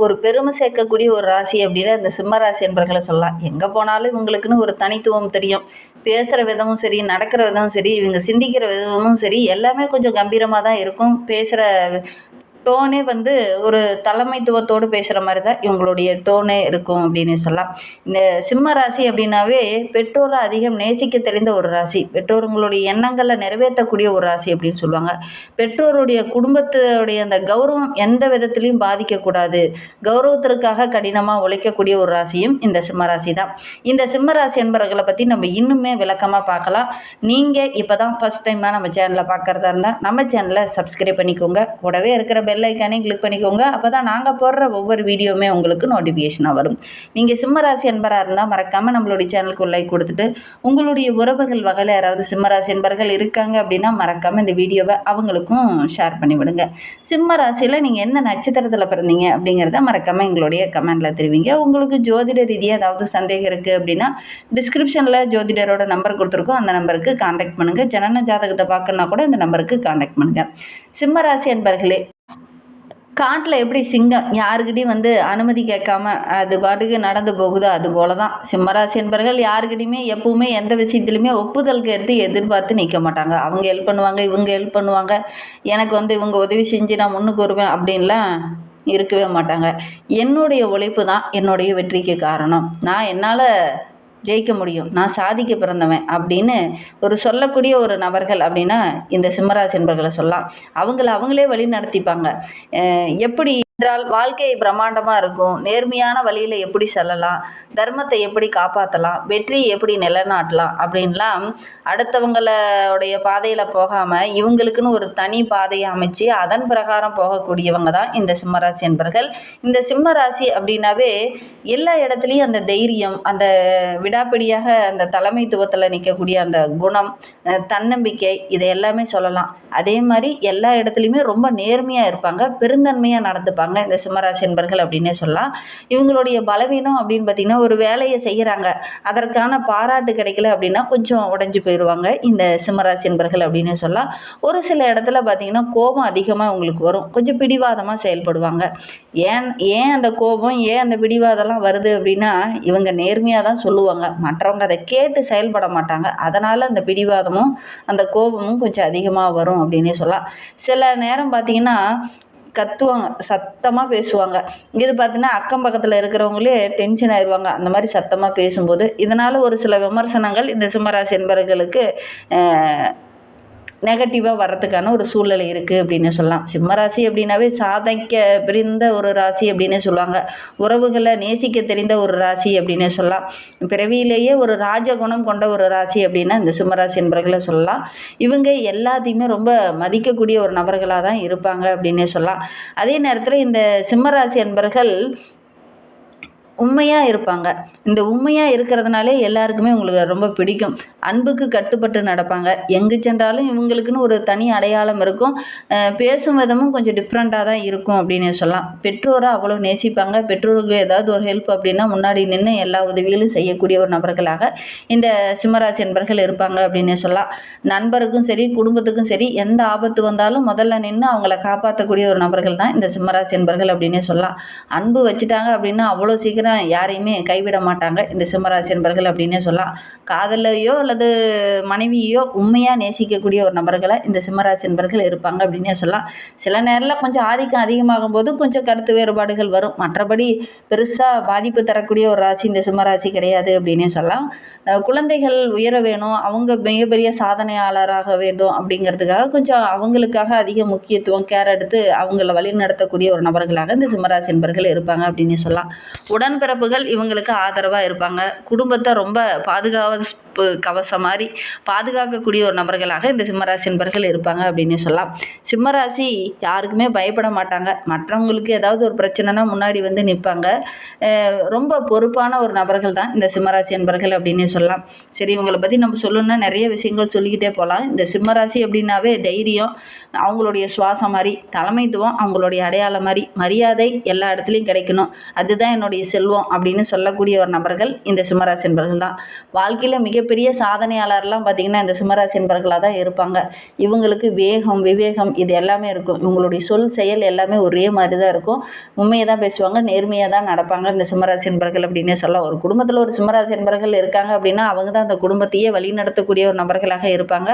ஒரு பெருமை சேர்க்கக்கூடிய ஒரு ராசி அப்படின்னா இந்த சிம்ம ராசி என்பர்களை சொல்லலாம். எங்கே போனாலும் இவங்களுக்குன்னு ஒரு தனித்துவம் தெரியும். பேசுகிற விதமும் சரி, நடக்கிற விதமும் சரி, இவங்க சிந்திக்கிற விதமும் சரி, எல்லாமே கொஞ்சம் கம்பீரமாக தான் இருக்கும். பேசுகிற டோனே வந்து ஒரு தலைமைத்துவத்தோடு பேசுகிற மாதிரி தான் இவங்களுடைய டோனே இருக்கும் அப்படின்னு சொல்லலாம். இந்த சிம்ம ராசி அப்படின்னாவே பெற்றோரை அதிகம் நேசிக்க தெரிந்த ஒரு ராசி. பெற்றோர்களுடைய எண்ணங்களை நிறைவேற்றக்கூடிய ஒரு ராசி அப்படின்னு சொல்லுவாங்க. பெற்றோருடைய குடும்பத்துடைய அந்த கௌரவம் எந்த விதத்திலையும் பாதிக்கக்கூடாது, கௌரவத்திற்காக கடினமாக உழைக்கக்கூடிய ஒரு ராசியும் இந்த சிம்ம ராசி தான். இந்த சிம்ம ராசி என்பவர்களை பற்றி நம்ம இன்னுமே விளக்கமாக பார்க்கலாம். நீங்கள் இப்போ தான் ஃபஸ்ட் டைமாக நம்ம சேனலை பார்க்குறதா இருந்தால் நம்ம சேனலை சப்ஸ்கிரைப் பண்ணிக்கோங்க. கூடவே இருக்கிற பெல் ஐக்கானையும் கிளிக் பண்ணிக்கோங்க. அப்போ தான் நாங்கள் போடுற ஒவ்வொரு வீடியோவுமே உங்களுக்கு நோட்டிஃபிகேஷனாக வரும். நீங்கள் சிம்ம ராசி என்பராக இருந்தால் மறக்காமல் நம்மளுடைய சேனலுக்கு லைக் கொடுத்துட்டு, உங்களுடைய உறவுகள் வகையில் யாராவது சிம்ம ராசி என்பர்கள் இருக்காங்க அப்படின்னா மறக்காமல் இந்த வீடியோவை அவங்களுக்கும் ஷேர் பண்ணிவிடுங்க. சிம்ம ராசியில் நீங்கள் எந்த நட்சத்திரத்தில் பிறந்தீங்க அப்படிங்கிறத மறக்காமல் எங்களுடைய கமெண்டில் தெரிவிங்க. உங்களுக்கு ஜோதிட ரீதியாக ஏதாவது சந்தேகம் இருக்குது அப்படின்னா டிஸ்கிரிப்ஷனில் ஜோதிடரோட நம்பர் கொடுத்துருக்கோம். அந்த நம்பருக்கு கான்டாக்ட் பண்ணுங்கள். ஜனன ஜாதகத்தை பார்க்கணுன்னா கூட இந்த நம்பருக்கு கான்டாக்ட் பண்ணுங்கள். சிம்ம ராசி என்பர்களே, காட்டில் எப்படி சிங்கம் யாருக்கிட்டையும் வந்து அனுமதி கேட்காம அது பாட்டுக்கு நடந்து போகுதோ அது போல தான் சிம்மராசி என்பவர்கள் யாருக்கிட்டையுமே எப்பவுமே எந்த விஷயத்துலையுமே ஒப்புதல் கேட்டு எதிர்பார்த்து நிற்க மாட்டாங்க. அவங்க ஹெல்ப் பண்ணுவாங்க, இவங்க ஹெல்ப் பண்ணுவாங்க, எனக்கு வந்து இவங்க உதவி செஞ்சு நான் முன்னுக்கு வருவேன் அப்படின்லாம் இருக்கவே மாட்டாங்க. என்னுடைய உழைப்பு தான் என்னுடைய வெற்றிக்கு காரணம், நான் என்னால் ஜெயிக்க முடியும், நான் சாதிக்க பிறந்தவன் அப்படின்னு ஒரு சொல்லக்கூடிய ஒரு நபர்கள் அப்படின்னா இந்த சிம்மராசி என்பர்களை சொல்லலாம். அவங்களே வழி நடத்திப்பாங்க. எப்படி என்றால் வாழ்க்கை பிரம்மாண்டமாக இருக்கும். நேர்மையான வழியில் எப்படி செல்லலாம், தர்மத்தை எப்படி காப்பாற்றலாம், வெற்றியை எப்படி நிலைநாட்டலாம் அப்படின்லாம் அடுத்தவங்களுடைய பாதையில் போகாமல் இவங்களுக்குன்னு ஒரு தனி பாதையை அமைச்சு அதன் பிரகாரம் போகக்கூடியவங்க தான் இந்த சிம்மராசி என்பர்கள். இந்த சிம்மராசி அப்படின்னாவே எல்லா இடத்துலையும் அந்த தைரியம், அந்த விடாப்பிடியாக அந்த தலைமைத்துவத்தில் நிற்கக்கூடிய அந்த குணம், தன்னம்பிக்கை, இதை எல்லாமே சொல்லலாம். அதே மாதிரி எல்லா இடத்துலையுமே ரொம்ப நேர்மையாக இருப்பாங்க, பெருந்தன்மையாக நடந்துப்பாங்க இந்த சிம்மராசி என்பர்கள் அப்படின்னே சொல்லலாம். இவங்களுடைய பலவீனம் அப்படின்னு பார்த்திங்கன்னா ஒரு வேலையை செய்கிறாங்க, அதற்கான பாராட்டு கிடைக்கல அப்படின்னா கொஞ்சம் உடஞ்சி போயிடுவாங்க இந்த சிம்மராசி என்பர்கள் அப்படின்னு சொல்லலாம். ஒரு சில இடத்துல பார்த்திங்கன்னா கோபம் அதிகமாக இவங்களுக்கு வரும், கொஞ்சம் பிடிவாதமாக செயல்படுவாங்க. ஏன் அந்த கோபம், ஏன் அந்த பிடிவாதம்லாம் வருது அப்படின்னா இவங்க நேர்மையாக தான் சொல்லுவாங்க, மற்றவங்க அதை கேட்டு செயல்பட மாட்டாங்க. அதனால் அந்த பிடிவாதமும் அந்த கோபமும் கொஞ்சம் அதிகமாக வரும் அப்படின்னே சொல்லலாம். சில நேரம் பார்த்திங்கன்னா கத்துவாங்க, சத்தமாக பேசுவாங்க. இது பார்த்தீங்கன்னா அக்கம் பக்கத்தில் இருக்கிறவங்களே டென்ஷன் ஆயிடுவாங்க அந்த மாதிரி சத்தமாக பேசும்போது. இதனால் ஒரு சில விமர்சனங்கள் இந்த சிம்மராசி என்பவர்களுக்கு நெகட்டிவாக வர்றதுக்கான ஒரு சூழ்நிலை இருக்குது அப்படின்னு சொல்லலாம். சிம்மராசி அப்படின்னாவே சாதிக்க பிரிந்த ஒரு ராசி அப்படின்னு சொல்லுவாங்க. உறவுகளை நேசிக்க தெரிந்த ஒரு ராசி அப்படின்னு சொல்லலாம். பிறவியிலேயே ஒரு ராஜகுணம் கொண்ட ஒரு ராசி அப்படின்னா இந்த சிம்மராசி என்பவர்களை சொல்லலாம். இவங்க எல்லாத்தையுமே ரொம்ப மதிக்கக்கூடிய ஒரு நபர்களாக தான் இருப்பாங்க அப்படின்னே சொல்லலாம். அதே நேரத்தில் இந்த சிம்மராசி என்பவர்கள் உண்மையாக இருப்பாங்க. இந்த உண்மையாக இருக்கிறதுனாலே எல்லாருக்குமே உங்களுக்கு ரொம்ப பிடிக்கும். அன்புக்கு கட்டுப்பட்டு நடப்பாங்க. எங்கே சென்றாலும் இவங்களுக்குன்னு ஒரு தனி அடையாளம் இருக்கும். பேசும் விதமும் கொஞ்சம் டிஃப்ரெண்ட்டாக தான் இருக்கும் அப்படின்னு சொல்லலாம். பெற்றோரை அவ்வளோ நேசிப்பாங்க. பெற்றோருக்கு ஏதாவது ஒரு ஹெல்ப் அப்படின்னா முன்னாடி நின்று எல்லா உதவிகளும் செய்யக்கூடிய ஒரு நபர்களாக இந்த சிம்மராசி என்பர்கள் இருப்பாங்க அப்படின்னு சொல்லலாம். நண்பருக்கும் சரி, குடும்பத்துக்கும் சரி, எந்த ஆபத்து வந்தாலும் முதல்ல நின்று அவங்கள காப்பாற்றக்கூடிய ஒரு நபர்கள் தான் இந்த சிம்மராசி என்பர்கள் அப்படின்னே சொல்லலாம். அன்பு வச்சுட்டாங்க அப்படின்னா அவ்வளோ சீக்கிரம் யாரையுமே கைவிட மாட்டாங்க இந்த சிம்மராசி என்பர்கள் அப்படின்னே சொல்லலாம். காதலையோ அல்லது மனைவியோ உண்மையாக நேசிக்கக்கூடிய ஒரு நபர்களை இந்த சிம்மராசி என்பர்கள் இருப்பாங்க அப்படின்னே சொல்லலாம். சில நேரத்தில் கொஞ்சம் ஆதிக்கம் அதிகமாகும் போது கொஞ்சம் கருத்து வேறுபாடுகள் வரும். மற்றபடி பெருசாக பாதிப்பு தரக்கூடிய ஒரு ராசி இந்த சிம்மராசி கிடையாது அப்படின்னே சொல்லலாம். குழந்தைகள் உயர வேணும், அவங்க மிகப்பெரிய சாதனையாளராக வேண்டும் அப்படிங்கிறதுக்காக கொஞ்சம் அவங்களுக்காக அதிக முக்கியத்துவம் கேர் எடுத்து அவங்கள வழி நடத்தக்கூடிய ஒரு நபர்களாக இந்த சிம்மராசி என்பர்கள் இருப்பாங்க அப்படின்னு சொல்லலாம். உடன்பிறப்புகள் இவங்களுக்கு ஆதரவாக இருப்பாங்க. குடும்பத்தை ரொம்ப கவசம் மாதிரி பாதுகாக்கக்கூடிய ஒரு நபர்களாக இந்த சிம்மராசி என்பர்கள் இருப்பாங்க அப்படின்னு சொல்லலாம். சிம்மராசி யாருக்குமே பயப்பட மாட்டாங்க. மற்றவங்களுக்கு ஏதாவது ஒரு பிரச்சனைனா முன்னாடி வந்து நிற்பாங்க. ரொம்ப பொறுப்பான ஒரு நபர்கள் தான் இந்த சிம்மராசி என்பர்கள் அப்படின்னு சொல்லலாம். சரி, இவங்களை பற்றி நம்ம சொல்லணும்னா நிறைய விஷயங்கள் சொல்லிக்கிட்டே போகலாம். இந்த சிம்மராசி அப்படின்னாவே தைரியம் அவங்களுடைய சுவாசம் மாதிரி, தலைமைத்துவம் அவங்களுடைய அடையாளம் மாதிரி, மரியாதை எல்லா இடத்துலையும் கிடைக்கணும், அதுதான் என்னுடைய செல்வம் அப்படின்னு சொல்லக்கூடிய ஒரு நபர்கள் இந்த சிம்மராசி என்பர்கள் தான். வாழ்க்கையில் மிகப்பெரிய சாதனையாளர்லாம் பார்த்திங்கன்னா இந்த சிம்மராசி என்பர்களாக தான் இருப்பாங்க. இவங்களுக்கு வேகம், விவேகம் இது எல்லாமே இருக்கும். இவங்களுடைய சொல் செயல் எல்லாமே ஒரே மாதிரி தான் இருக்கும். உண்மையை தான் பேசுவாங்க, நேர்மையாக தான் நடப்பாங்க இந்த சிம்மராசி என்பர்கள் அப்படின்னே சொல்லலாம். ஒரு குடும்பத்தில் ஒரு சிம்மராசி என்பர்கள் இருக்காங்க அப்படின்னா அவங்க தான் அந்த குடும்பத்தையே வழி நடத்தக்கூடிய ஒரு நபர்களாக இருப்பாங்க.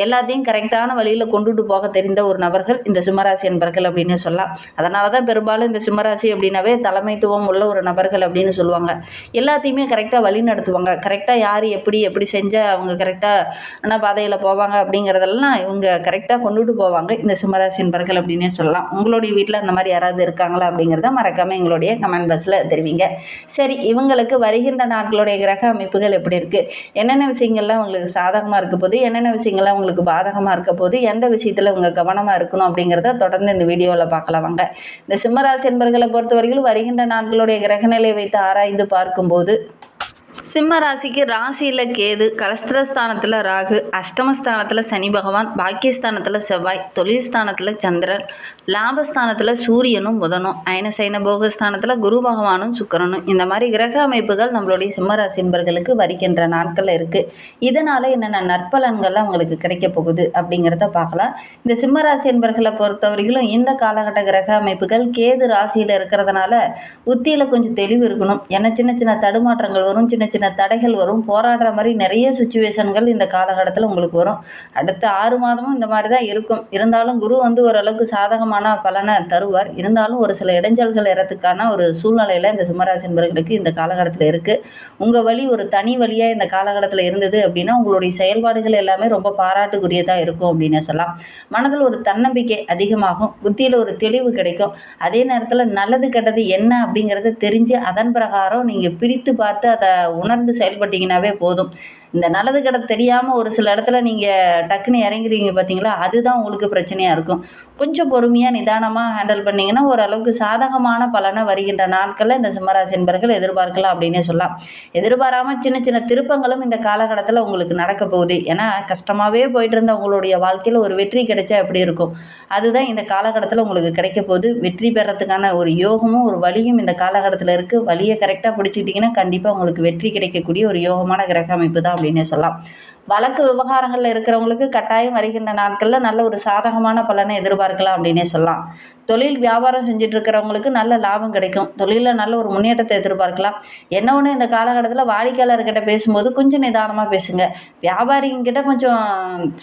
எல்லாத்தையும் கரெக்டான வழியில் கொண்டுட்டு போக தெரிந்த ஒரு நபர்கள் இந்த சிம்மராசி என்பர்கள் அப்படின்னு சொல்லலாம். அதனால தான் பெரும்பாலும் இந்த சிம்மராசி அப்படின்னாவே தலைமைத்துவம் உள்ள ஒரு நபர்கள் அப்படின்னு சொல்லுவாங்க. எல்லாத்தையுமே கரெக்டாக வழி நடத்துவாங்க. கரெக்டாக யார் எப்படி எப்படி செஞ்சால் அவங்க கரெக்டான பாதையில் போவாங்க அப்படிங்கிறதெல்லாம் இவங்க கரெக்டாக கொண்டுட்டு போவாங்க இந்த சிம்மராசி என்பர்கள் அப்படின்னே சொல்லலாம். உங்களுடைய வீட்டில் அந்த மாதிரி யாராவது இருக்காங்களா அப்படிங்கிறத மறக்காமல் எங்களுடைய கமெண்ட் பாக்ஸில் தெரிவிங்க. சரி, இவங்களுக்கு வருகின்ற நாட்களுடைய கிரக அமைப்புகள் எப்படி இருக்குது, என்னென்ன விஷயங்கள்லாம் உங்களுக்கு சாதகமாக இருக்க போது, என்னென்ன விஷயங்கள்லாம் உங்களுக்கு பாதகமாக இருக்க போது, எந்த விஷயத்தில் இவங்க கவனமாக இருக்கணும் அப்படிங்கிறத தொடர்ந்து இந்த வீடியோவில் பார்க்கலாம் வாங்க. இந்த சிம்மராசி என்பர்களை பொறுத்தவரைக்கும் வருகின்ற நாட்களுடைய கிரகநிலை வைத்து ஆராய்ந்து பார்க்கும்போது சிம்ம ராசிக்கு ராசியில் கேது, கலஸ்திரஸ்தானத்தில் ராகு, அஷ்டமஸ்தானத்தில் சனி பகவான், பாக்கியஸ்தானத்தில் செவ்வாய், தொழில் ஸ்தானத்தில் சந்திரன், லாபஸ்தானத்தில் சூரியனும் புதனும், அயனசைன போகஸ்தானத்தில் குரு பகவானும் சுக்கிரனும், இந்த மாதிரி கிரக அமைப்புகள் நம்மளுடைய சிம்மராசி என்பர்களுக்கு வருகின்ற நாட்களில் இருக்குது. இதனால் என்னென்ன நற்பலன்கள்லாம் உங்களுக்கு கிடைக்க போகுது அப்படிங்கிறத பார்க்கலாம். இந்த சிம்மராசி என்பர்களை பொறுத்தவரையிலும் இந்த காலகட்ட கிரக அமைப்புகள் கேது ராசியில் இருக்கிறதுனால புத்தியில் கொஞ்சம் தெளிவு இருக்கணும். ஏன்னா சின்ன சின்ன தடுமாற்றங்கள் வரும், சின்ன சின்ன தடைகள் வரும், போராடுற மாதிரி நிறைய சுச்சுவேஷன்கள் இந்த காலகட்டத்தில் உங்களுக்கு வரும். அடுத்த 6 மாதமும் இந்த மாதிரி தான் இருக்கும். இருந்தாலும் குரு ஓரளவுக்கு சாதகமான பலனை தருவார். இருந்தாலும் ஒரு சில இடைஞ்சல்கள் ஏறத்துக்கான ஒரு சூழ்நிலையில் இந்த சிம்மராசி என்பவர்களுக்கு இந்த காலகட்டத்தில் இருக்குது. உங்கள் வழி ஒரு தனி வழியாக இந்த காலகட்டத்தில் இருந்தது அப்படின்னா உங்களுடைய செயல்பாடுகள் எல்லாமே ரொம்ப பாராட்டுக்குரியதாக இருக்கும் அப்படின்னு சொல்லலாம். மனதில் ஒரு தன்னம்பிக்கை அதிகமாகும், புத்தியில் ஒரு தெளிவு கிடைக்கும். அதே நேரத்தில் நல்லது கெட்டது என்ன அப்படிங்கிறத தெரிஞ்சு அதன் பிரகாரம் நீங்கள் பிரித்து பார்த்து அதை உணர்ந்து செயல்பட்டீங்கன்னாவே போதும். இந்த நல்லது கெட்டது தெரியாமல் ஒரு சில இடத்துல நீங்கள் டக்குன்னு இறங்கிறீங்க பார்த்தீங்களா, அதுதான் உங்களுக்கு பிரச்சனையாக இருக்கும். கொஞ்சம் பொறுமையாக நிதானமாக ஹேண்டில் பண்ணிங்கன்னா ஓரளவுக்கு சாதகமான பலனை வருகின்ற நாட்களில் இந்த சிம்மராசி என்பர்கள் எதிர்பார்க்கலாம் அப்படின்னே சொல்லலாம். எதிர்பாராமல் சின்ன சின்ன திருப்பங்களும் இந்த காலகட்டத்தில் உங்களுக்கு நடக்க போகுது. ஏன்னா கஷ்டமாகவே போயிட்டு இருந்த உங்களுடைய வாழ்க்கையில் ஒரு வெற்றி கிடைச்சா எப்படி இருக்கும், அதுதான் இந்த காலகட்டத்தில் உங்களுக்கு கிடைக்க போகுது. வெற்றி பெறத்துக்கான ஒரு யோகமும் ஒரு வழியும் இந்த காலகட்டத்தில் இருக்குது. வழியை கரெக்டாக பிடிச்சிட்டிங்கன்னா கண்டிப்பாக உங்களுக்கு வெற்றி கிடைக்கக்கூடிய ஒரு யோகமான கிரக அமைப்பு தான் அப்படின்னே சொல்லலாம். வழக்கு விவகாரங்களில் இருக்கிறவங்களுக்கு கட்டாயம் வருகின்ற நாட்களில் நல்ல ஒரு சாதகமான பலனை எதிர்பார்க்கலாம் அப்படின்னே சொல்லலாம். தொழில் வியாபாரம் செஞ்சுட்டு இருக்கிறவங்களுக்கு நல்ல லாபம் கிடைக்கும். தொழிலில் நல்ல ஒரு முன்னேற்றத்தை எதிர்பார்க்கலாம். என்ன ஒன்று, இந்த காலகட்டத்தில் வாடிக்கையாளர்கிட்ட பேசும்போது கொஞ்சம் நிதானமாக பேசுங்க. வியாபாரிங்கிட்ட கொஞ்சம்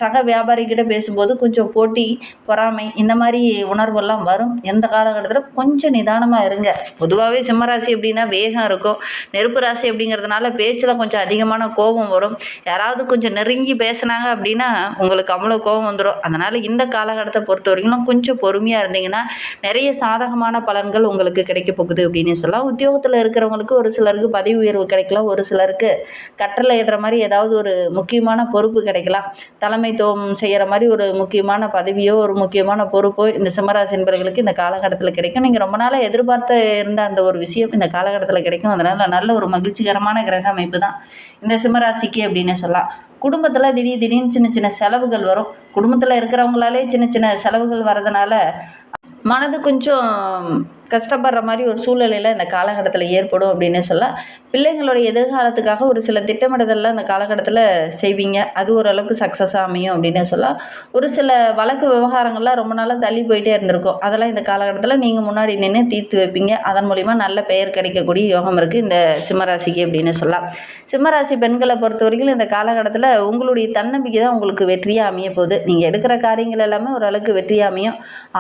சக வியாபாரிகிட்ட பேசும்போது கொஞ்சம் போட்டி, பொறாமை இந்த மாதிரி உணர்வெல்லாம் வரும். எந்த காலகட்டத்தில் கொஞ்சம் நிதானமாக இருங்க. பொதுவாகவே சிம்மராசி அப்படின்னா வேகம் இருக்கும். நெருப்பு ராசி அப்படிங்கிறதுனால பேச்சில் கொஞ்சம் அதிகமான கோபம் வரும். யாராவது கொஞ்சம் நெருங்கி பேசுனாங்க அப்படின்னா உங்களுக்கு அவ்வளோ கோபம் வந்துடும். அதனால் இந்த காலகட்டத்தை பொறுத்த வரைக்கும் கொஞ்சம் பொறுமையாக இருந்தீங்கன்னா நிறைய சாதகமான பலன்கள் உங்களுக்கு கிடைக்க போகுது அப்படின்னு சொல்லலாம். உத்தியோகத்தில் இருக்கிறவங்களுக்கு ஒரு சிலருக்கு பதவி உயர்வு கிடைக்கலாம், ஒரு சிலருக்கு கட்டளை இடுற மாதிரி ஏதாவது ஒரு முக்கியமான பொறுப்பு கிடைக்கலாம். தலைமைத்துவம் செய்கிற மாதிரி ஒரு முக்கியமான பதவியோ ஒரு முக்கியமான பொறுப்போ இந்த சிம்மராசி என்பவர்களுக்கு இந்த காலகட்டத்தில் கிடைக்கும். நீங்கள் ரொம்ப நாளாக எதிர்பார்த்து இருந்த அந்த ஒரு விஷயம் இந்த காலகட்டத்தில் கிடைக்கும். அதனால் நல்ல ஒரு மகிழ்ச்சிகரமான கிரக அமைப்பு தான் இந்த சிம்மராசிக்கு அப்படின்னு சொல்லலாம். குடும்பத்தில் திடீர்னு சின்ன சின்ன செலவுகள் வரும். குடும்பத்தில் இருக்கிறவங்களாலே சின்ன சின்ன செலவுகள் வரதுனால மனது கொஞ்சம் கஷ்டப்படுற மாதிரி ஒரு சூழ்நிலையில் இந்த காலகட்டத்தில் ஏற்படும் அப்படின்னு சொல்லலாம். பிள்ளைங்களுடைய எதிர்காலத்துக்காக ஒரு சில திட்டமிடுதல்லாம் இந்த காலகட்டத்தில் செய்வீங்க. அது ஓரளவுக்கு சக்ஸஸாக அமையும் அப்படின்னு சொல்லலாம். ஒரு சில வழக்கு விவகாரங்கள்லாம் ரொம்ப நாளாக தள்ளி போயிட்டே இருந்திருக்கும். அதெல்லாம் இந்த காலகட்டத்தில் நீங்கள் முன்னாடி நின்று தீர்த்து வைப்பீங்க. அதன் மூலிமா நல்ல பெயர் கிடைக்கக்கூடிய யோகம் இருக்குது இந்த சிம்மராசிக்கு அப்படின்னு சொல்லலாம். சிம்மராசி பெண்களை பொறுத்த வரைக்கும் இந்த காலகட்டத்தில் உங்களுடைய தன்னம்பிக்கை தான் உங்களுக்கு வெற்றியாக அமைய போகுது. நீங்கள் எடுக்கிற காரியங்கள் எல்லாமே ஓரளவுக்கு வெற்றியாக அமையும்.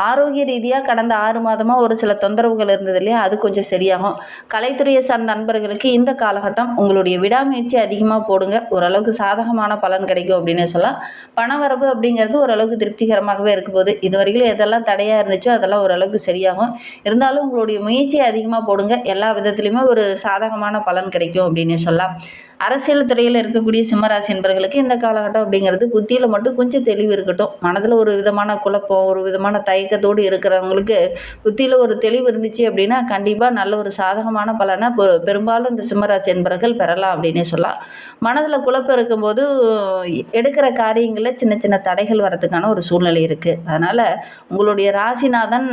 ஆரோக்கிய ரீதியாக கடந்த 6 மாதமாக ஒரு சில தொந்தரவுகள் இருந்தது இல்லையா, அது கொஞ்சம் சரியாகும். கலைத்துறையை சார்ந்த நண்பர்களுக்கு இந்த காலகட்டம் உங்களுடைய விடாமுயற்சி அதிகமாக போடுங்க. ஓரளவுக்கு சாதகமான பலன் கிடைக்கும் அப்படின்னு சொல்லலாம். பணவரவு அப்படிங்கிறது ஓரளவுக்கு திருப்திகரமாகவே இருக்க போகுது. இதுவரைக்கும் எதெல்லாம் தடையாக இருந்துச்சோ அதெல்லாம் ஓரளவுக்கு சரியாகும். இருந்தாலும் உங்களுடைய முயற்சியை அதிகமாக போடுங்க. எல்லா விதத்துலையுமே ஒரு சாதகமான பலன் கிடைக்கும் அப்படின்னு சொல்லலாம். அரசியல் துறையில் இருக்கக்கூடிய சிம்மராசி என்பவர்களுக்கு இந்த காலகட்டம் அப்படிங்கிறது புத்தியில் மட்டும் கொஞ்சம் தெளிவு இருக்கட்டும். மனதில் ஒரு விதமான குழப்பம், ஒரு விதமான தயக்கத்தோடு இருக்கிறவங்களுக்கு புத்தியில் ஒரு தெளிவு இருந்துச்சு அப்படின்னா கண்டிப்பாக நல்ல ஒரு சாதகமான பலனை பெரும்பாலும் இந்த சிம்மராசி என்பவர்கள் பெறலாம் அப்படின்னே சொல்லலாம். மனதில் குழப்பம் இருக்கும்போது எடுக்கிற காரியங்களில் சின்ன சின்ன தடைகள் வரதுக்கான ஒரு சூழ்நிலை இருக்குது. அதனால் உங்களுடைய ராசிநாதன்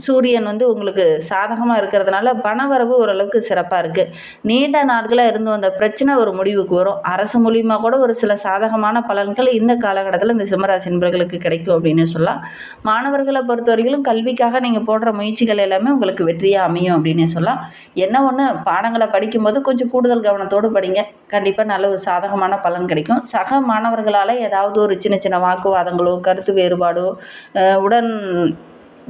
சூரியன் வந்து உங்களுக்கு சாதகமாக இருக்கிறதுனால பணவரவு ஓரளவுக்கு சிறப்பாக இருக்குது. நீண்ட நாட்களாக இருந்து வந்த பிரச்சனை ஒரு முடிவுக்கு வரும். அரசு மூலியமாக கூட ஒரு சில சாதகமான பலன்கள் இந்த காலகட்டத்தில் இந்த சிம்மராசி நண்பர்களுக்கு கிடைக்கும் அப்படின்னு சொல்லலாம். மாணவர்களை பொறுத்தவரையிலும் கல்விக்காக நீங்கள் போடுற முயற்சிகள் எல்லாமே உங்களுக்கு வெற்றியாக அமையும் அப்படின்னு சொல்லலாம். என்ன ஒன்று, பாடங்களை படிக்கும்போது கொஞ்சம் கூடுதல் கவனத்தோடு படிங்க. கண்டிப்பாக நல்ல ஒரு சாதகமான பலன் கிடைக்கும். சக மாணவர்களால் ஏதாவது ஒரு சின்ன சின்ன வாக்குவாதங்களோ கருத்து வேறுபாடோ உடன்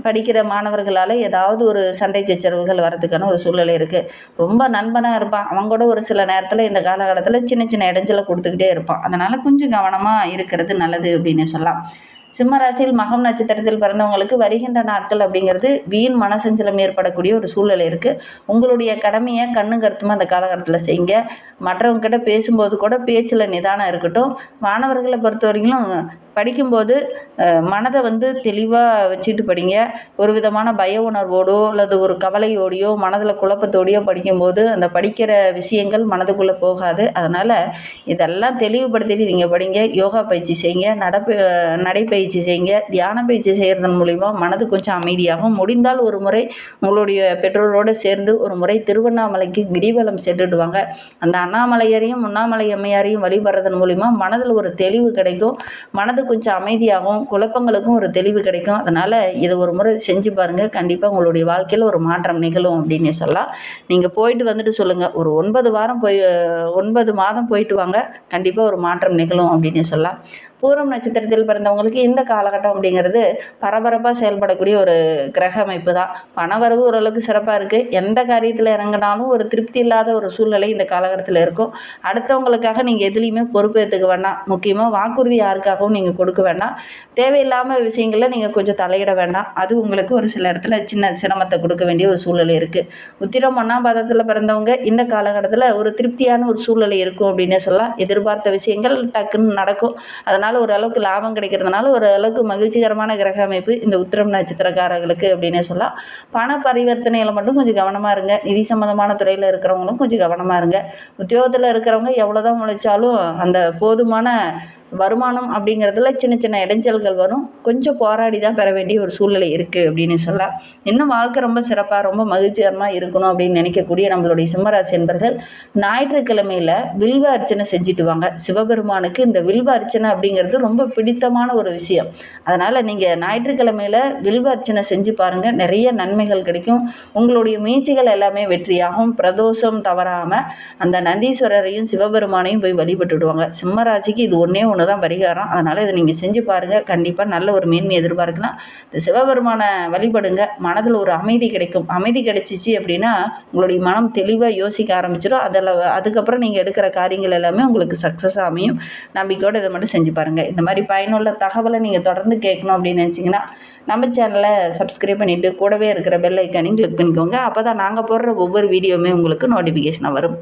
படிக்கிற மாணவர்களால் ஏதாவது ஒரு சண்டை சச்சரவுகள் வரதுக்கான ஒரு சூழ்நிலை இருக்குது. ரொம்ப நண்பனாக இருப்பான், அவன் கூட ஒரு சில நேரத்தில் இந்த காலகட்டத்தில் சின்ன சின்ன இடைஞ்சலை கொடுத்துக்கிட்டே இருப்பான். அதனால் கொஞ்சம் கவனமாக இருக்கிறது நல்லது அப்படின்னு சொல்லலாம். சிம்ம ராசியில் மகம் நட்சத்திரத்தில் பிறந்தவங்களுக்கு வருகின்ற நாட்கள் அப்படிங்கிறது வீண் மனசஞ்சலம் ஏற்படக்கூடிய ஒரு சூழ்நிலை இருக்குது. உங்களுடைய கடமையை கண்ணு கருத்துமாக அந்த காலகட்டத்தில் செய்யுங்க. மற்றவங்ககிட்ட பேசும்போது கூட பேச்சில் நிதானம் இருக்கட்டும். மாணவர்களை பொறுத்த வரைக்கும் படிக்கும்போது மனதை வந்து தெளிவாக வச்சுட்டு படிங்க. ஒரு விதமான பய உணர்வோடோ அல்லது ஒரு கவலையோடையோ மனதில் குழப்பத்தோடையோ படிக்கும்போது அந்த படிக்கிற விஷயங்கள் மனதுக்குள்ளே போகாது. அதனால் இதெல்லாம் தெளிவுபடுத்திட்டு நீங்கள் படிங்க. யோகா பயிற்சி செய்யுங்க, நடைப்பயிற்சி செய்யுங்க. தியான பயிற்சி செய்கிறதன் மூலிமா மனது கொஞ்சம் அமைதியாகும். முடிந்தால் ஒரு முறை உங்களுடைய பெற்றோரோடு சேர்ந்து ஒரு முறை திருவண்ணாமலைக்கு கிரிவலம் சென்றுடுவாங்க. அந்த அண்ணாமலையரையும் உண்ணாமலை அம்மையாரையும் வழிபடுறதன் மூலிமா மனதில் ஒரு தெளிவு கிடைக்கும். மனது கொஞ்சம் அமைதியாகும், குழப்பங்களுக்கும் ஒரு தெளிவு கிடைக்கும். அதனால் இதை ஒரு முறை செஞ்சு பாருங்கள். கண்டிப்பாக உங்களுடைய வாழ்க்கையில் ஒரு மாற்றம் நிகழும் அப்படின்னு சொல்லலாம். நீங்கள் போயிட்டு வந்துட்டு சொல்லுங்கள். ஒரு 9 மாதம் போயிட்டு வாங்க, கண்டிப்பாக ஒரு மாற்றம் நிகழும் அப்படின்னு சொல்லலாம். பூரம் நட்சத்திரத்தில் பிறந்தவங்களுக்கு இந்த காலகட்டம் அப்படிங்கிறது பரபரப்பாக செயல்படக்கூடிய ஒரு கிரக அமைப்பு தான். பணவரவு ஓரளவுக்கு சிறப்பாக இருக்குது. எந்த காரியத்தில் இறங்கினாலும் ஒரு திருப்தி இல்லாத ஒரு சூழ்நிலை இந்த காலகட்டத்தில் இருக்கும். அடுத்தவங்களுக்காக நீங்கள் எதுலேயுமே பொறுப்பேற்றுக்க வேண்டாம். முக்கியமாக வாக்குறுதி யாருக்காகவும் நீங்கள் கொடுக்க வேண்டாம். தேவையில்லாமல் விஷயங்களில் நீங்கள் கொஞ்சம் தலையிட வேண்டாம். அது உங்களுக்கு ஒரு சில இடத்துல சின்ன சிரமத்தை கொடுக்க வேண்டிய ஒரு சூழ்நிலை இருக்குது. உத்திரம் 1ஆம் பாதத்தில் பிறந்தவங்க இந்த காலகட்டத்தில் ஒரு திருப்தியான ஒரு சூழ்நிலை இருக்கும் அப்படின்னே சொல்லலாம். எதிர்பார்த்த விஷயங்கள் டக்குன்னு நடக்கும். அதனால் ஓரளவுக்கு லாபம் கிடைக்கிறதுனால ஓரளவுக்கு மகிழ்ச்சிகரமான கிரக அமைப்பு இந்த உத்திரம் நட்சத்திரக்காரர்களுக்கு அப்படின்னே சொல்லலாம். பண பரிவர்த்தனையில் மட்டும் கொஞ்சம் கவனமாக இருங்க. நிதி சம்மந்தமான துறையில் இருக்கிறவங்களும் கொஞ்சம் கவனமாக இருங்க. உத்தியோகத்தில் இருக்கிறவங்க எவ்வளோதான் உழைச்சாலும் அந்த போதுமான வருமானம் அப்படிங்கிறதுல சின்ன சின்ன இடைஞ்சல்கள் வரும். கொஞ்சம் போராடி தான் பெற வேண்டிய ஒரு சூழ்நிலை இருக்குது அப்படின்னு சொல்லலாம். இன்னும் வாழ்க்கை ரொம்ப சிறப்பாக ரொம்ப மகிழ்ச்சிகரமாக இருக்கணும் அப்படின்னு நினைக்கக்கூடிய நம்மளுடைய சிம்மராசி என்பர்கள் ஞாயிற்றுக்கிழமையில் வில்வ அர்ச்சனை செஞ்சுட்டு வாங்க. சிவபெருமானுக்கு இந்த வில்வ அர்ச்சனை அப்படிங்கிறது ரொம்ப பிடித்தமான ஒரு விஷயம். அதனால் நீங்கள் ஞாயிற்றுக்கிழமையில் வில்வ அர்ச்சனை செஞ்சு பாருங்கள். நிறைய நன்மைகள் கிடைக்கும். உங்களுடைய முயற்சிகள் எல்லாமே வெற்றியாகும். பிரதோஷம் தவறாமல் அந்த நந்தீஸ்வரரையும் சிவபெருமானையும் போய் வழிபட்டுடுவாங்க. சிம்மராசிக்கு இது ஒன்று தான் பரிகாரம். அதனால் இதை நீங்கள் செஞ்சு பாருங்கள். கண்டிப்பாக நல்ல ஒரு மேன்மை எதிர்பார்க்கலாம். இந்த சிவபெருமானை வழிபடுங்க. மனதில் ஒரு அமைதி கிடைக்கும். அமைதி கிடைச்சிச்சு அப்படின்னா உங்களுடைய மனம் தெளிவாக யோசிக்க ஆரம்பிச்சிடும். அதுக்கப்புறம் நீங்கள் எடுக்கிற காரியங்கள் எல்லாமே உங்களுக்கு சக்ஸஸாக அமையும். நம்பிக்கையோடு இதை மட்டும் செஞ்சு பாருங்கள். இந்த மாதிரி பயனுள்ள தகவலை நீங்கள் தொடர்ந்து கேட்கணும் அப்படின்னு நினச்சிங்கன்னா நம்ம சேனலை சப்ஸ்கிரைப் பண்ணிவிட்டு கூடவே இருக்கிற பெல் ஐக்கானையும் கிளிக் பண்ணிக்கோங்க. அப்போ தான் நாங்கள் போடுற ஒவ்வொரு வீடியோவுமே உங்களுக்கு நோட்டிஃபிகேஷனாக வரும்.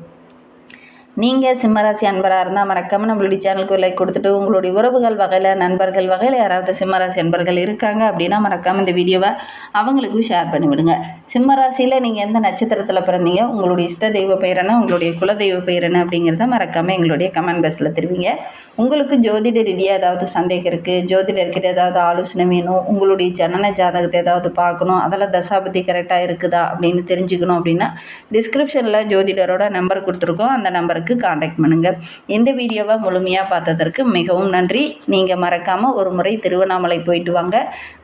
நீங்கள் சிம்மராசி அன்பராக இருந்தால் மறக்காமல் நம்மளுடைய சேனலுக்கு லைக் கொடுத்துட்டு உங்களுடைய உறவுகள் வகையில் நண்பர்கள் வகையில் யாராவது சிம்மராசி அன்பர்கள் இருக்காங்க அப்படின்னா மறக்காமல் இந்த வீடியோவை அவங்களுக்கும் ஷேர் பண்ணிவிடுங்க. சிம்மராசியில் நீங்கள் எந்த நட்சத்திரத்தில் பிறந்தீங்க, உங்களுடைய இஷ்ட தெய்வ பெயர் என்ன, உங்களுடைய குலதெய்வ பெயர் என்ன அப்படிங்கிறத மறக்காமல் எங்களுடைய கமெண்ட் பாக்ஸில் தெரிவிங்க. உங்களுக்கு ஜோதிட ரீதியாக ஏதாவது சந்தேகம் இருக்குது, ஜோதிடர்கிட்ட ஏதாவது ஆலோசனை வேணும், உங்களுடைய ஜனன ஜாதகத்தை ஏதாவது பார்க்கணும், அதெல்லாம் தசாபதி கரெக்டாக இருக்குதா அப்படின்னு தெரிஞ்சுக்கணும் அப்படின்னா டிஸ்கிரிப்ஷனில் ஜோதிடரோட நம்பர் கொடுத்துருக்கோம். அந்த நம்பருக்கு காண்டாக்ட் பண்ணுங்க. இந்த வீடியோவை முழுமையாக பார்த்ததற்கு மிகவும் நன்றி. நீங்கள் மறக்காமல் ஒரு முறை திருவண்ணாமலை போயிட்டு வாங்க.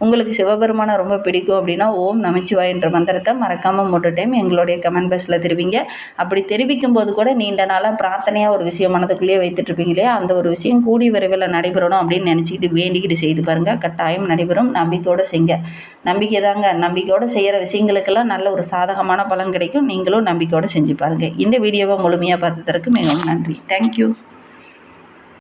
உங்களுக்கு சிவபெருமானை ரொம்ப பிடிக்கும் அப்படின்னா ஓம் நமச்சிவாய் என்ற மந்திரத்தை மறக்காமல் 3 டைம் எங்களுடைய கமெண்ட் பாக்ஸில் தெரிவிங்க. அப்படி தெரிவிக்கும் போது கூட நீண்ட நாளாக பிரார்த்தனையாக ஒரு விஷயம் மனதுக்குள்ளேயே வைத்துட்டு இருப்பீங்க இல்லையா, அந்த ஒரு விஷயம் கூடி விரைவில் நடைபெறணும் அப்படின்னு நினச்சிக்கிட்டு வேண்டிக்கிட்டு செய்து பாருங்கள். கட்டாயம் நடைபெறும். நம்பிக்கையோடு செய்யுங்க. நம்பிக்கை தாங்க. நம்பிக்கையோடு செய்கிற விஷயங்களுக்கெல்லாம் நல்ல ஒரு சாதகமான பலன் கிடைக்கும். நீங்களும் நம்பிக்கையோடு செஞ்சு பாருங்கள். இந்த வீடியோவை முழுமையாக பார்த்ததற்கு மிகவும் நன்றி. தேங்க்யூ.